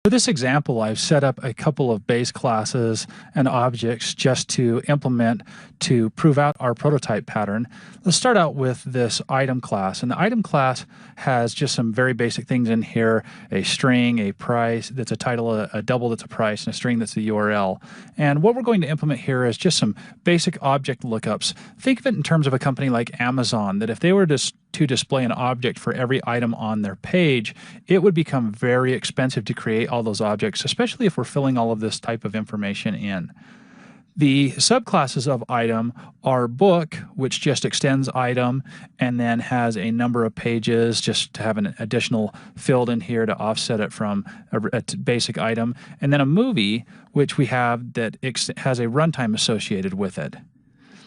For this example, I've set up a couple of base classes and objects just to implement to prove out our prototype pattern. Let's start out with this item class. And the item class has just some very basic things in here: a string, a price that's a title, a double that's a price, and a string that's the URL. And what we're going to implement here is just some basic object lookups. Think of it in terms of a company like Amazon, that if they were to display an object for every item on their page, it would become very expensive to create all those objects, especially if we're filling all of this type of information in. The subclasses of item are book, which just extends item and then has a number of pages just to have an additional filled in here to offset it from a basic item, and then a movie, which we have that has a runtime associated with it.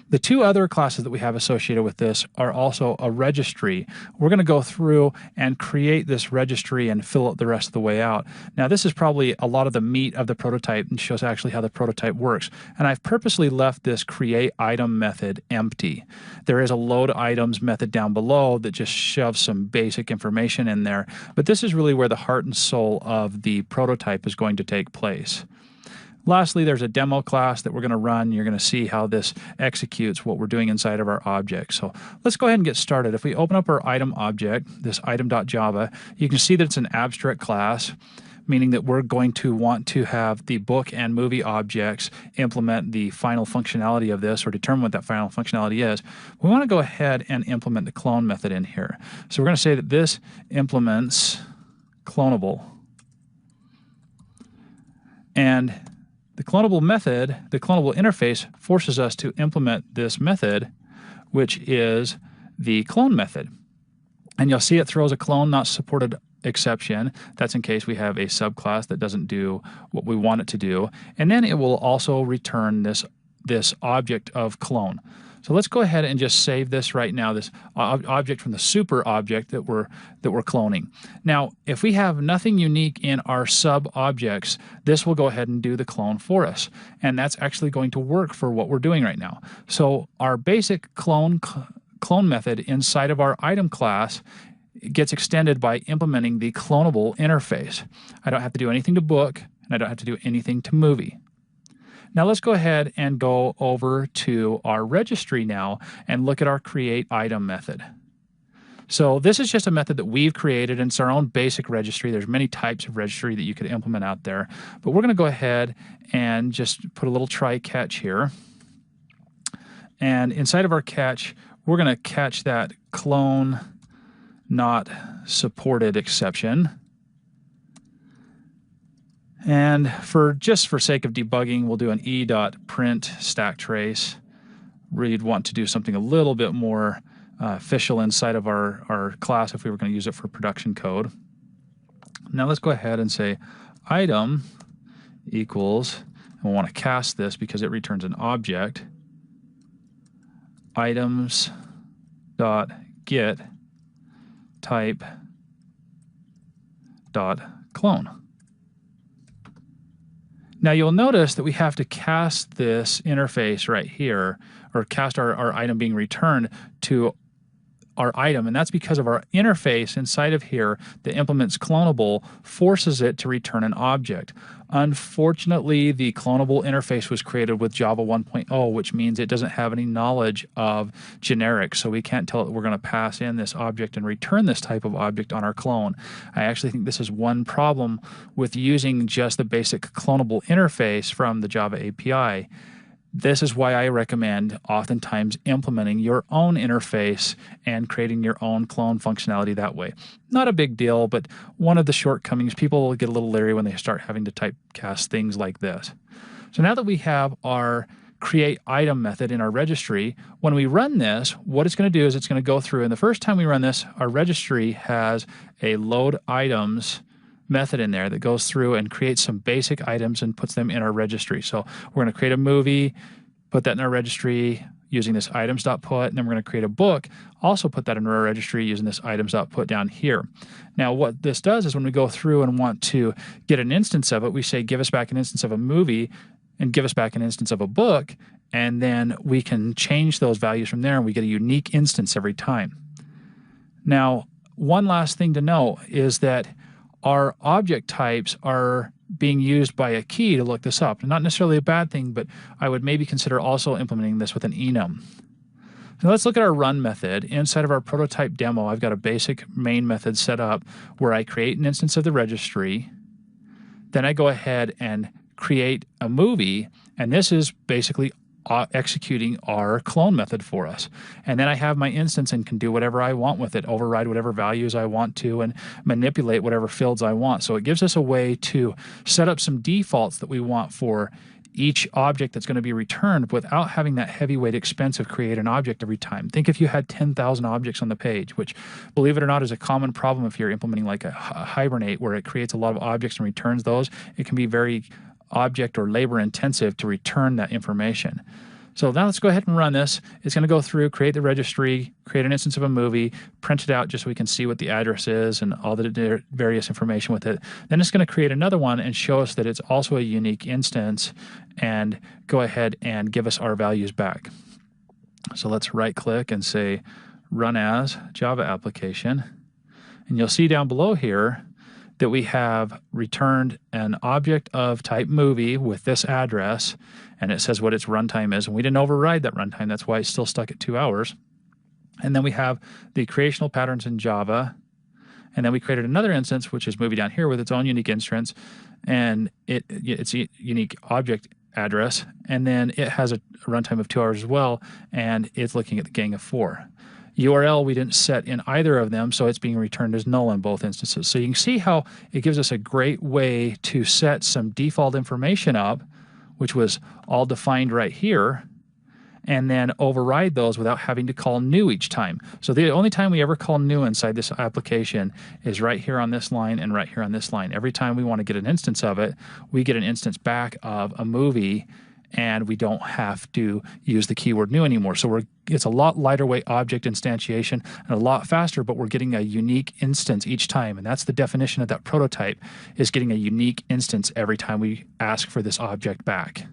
The two other classes that we have associated with this are also a registry. We're going to go through and create this registry and fill it the rest of the way out. Now, this is probably a lot of the meat of the prototype and shows actually how the prototype works. And I've purposely left this create item method empty. There is a load items method down below that just shoves some basic information in there. But this is really where the heart and soul of the prototype is going to take place. Lastly, there's a demo class that we're going to run. You're going to see how this executes what we're doing inside of our object. So let's go ahead and get started. If we open up our item object, this item.java, you can see that it's an abstract class, meaning that we're going to want to have the book and movie objects implement the final functionality of this or determine what that final functionality is. We want to go ahead and implement the clone method in here. So we're going to say that this implements clonable. And the clonable method, the clonable interface, forces us to implement this method, which is the clone method. And you'll see it throws a clone not supported exception. That's in case we have a subclass that doesn't do what we want it to do. And then it will also return this object of clone. So let's go ahead and just save this right now, this object from the super object that we're cloning. Now, if we have nothing unique in our sub objects, this will go ahead and do the clone for us. And that's actually going to work for what we're doing right now. So our basic clone method inside of our item class gets extended by implementing the clonable interface. I don't have to do anything to book, and I don't have to do anything to movie. Now let's go ahead and go over to our registry now and look at our create item method. So this is just a method that we've created, and it's our own basic registry. There's many types of registry that you could implement out there, but we're going to go ahead and just put a little try catch here. And inside of our catch, we're going to catch that clone not supported exception. And for sake of debugging, we'll do an e.print stack trace. We'd want to do something a little bit more official inside of our class if we were going to use it for production code. Now let's go ahead and say item equals, and we'll want to cast this because it returns an object, items dot get type dot clone. Now you'll notice that we have to cast this interface right here, or cast our item being returned to our item, and that's because of our interface inside of here that implements clonable forces it to return an object. Unfortunately, the clonable interface was created with Java 1.0, which means it doesn't have any knowledge of generics, so we can't tell it we're going to pass in this object and return this type of object on our clone. I actually think this is one problem with using just the basic clonable interface from the Java API. This is why I recommend oftentimes implementing your own interface and creating your own clone functionality that way. Not a big deal, but one of the shortcomings, people will get a little leery when they start having to typecast things like this. So now that we have our create item method in our registry, when we run this, what it's going to do is it's going to go through, and the first time we run this, our registry has a load items method in there that goes through and creates some basic items and puts them in our registry. So we're going to create a movie, put that in our registry using this items.put, and then we're going to create a book, also put that in our registry using this items.put down here. Now what this does is when we go through and want to get an instance of it, we say give us back an instance of a movie and give us back an instance of a book, and then we can change those values from there and we get a unique instance every time. Now, one last thing to know is that our object types are being used by a key to look this up. Not necessarily a bad thing, but I would maybe consider also implementing this with an enum. Now let's look at our run method. Inside of our prototype demo, I've got a basic main method set up where I create an instance of the registry. Then I go ahead and create a movie, and this is basically executing our clone method for us. And then I have my instance and can do whatever I want with it, override whatever values I want to, and manipulate whatever fields I want. So it gives us a way to set up some defaults that we want for each object that's going to be returned without having that heavyweight expense of create an object every time. Think if you had 10,000 objects on the page, which, believe it or not, is a common problem if you're implementing like a Hibernate where it creates a lot of objects and returns those. It can be very object or labor intensive to return that information. So now let's go ahead and run this. It's going to go through, create the registry, create an instance of a movie, print it out just so we can see what the address is and all the various information with it. Then it's going to create another one and show us that it's also a unique instance and go ahead and give us our values back. So let's right click and say run as Java application. And you'll see down below here that we have returned an object of type movie with this address, and it says what its runtime is, and we didn't override that runtime. That's why it's still stuck at 2 hours. And then we have the creational patterns in Java, and then we created another instance, which is movie down here with its own unique instance, and it's a unique object address, and then it has a runtime of 2 hours as well, and it's looking at the gang of 4. URL we didn't set in either of them, so it's being returned as null in both instances. So you can see how it gives us a great way to set some default information up, which was all defined right here, and then override those without having to call new each time. So the only time we ever call new inside this application is right here on this line and right here on this line. Every time we want to get an instance of it, we get an instance back of a movie, and we don't have to use the keyword new anymore. So it's a lot lighter weight object instantiation and a lot faster, but we're getting a unique instance each time. And that's the definition of that prototype, is getting a unique instance every time we ask for this object back.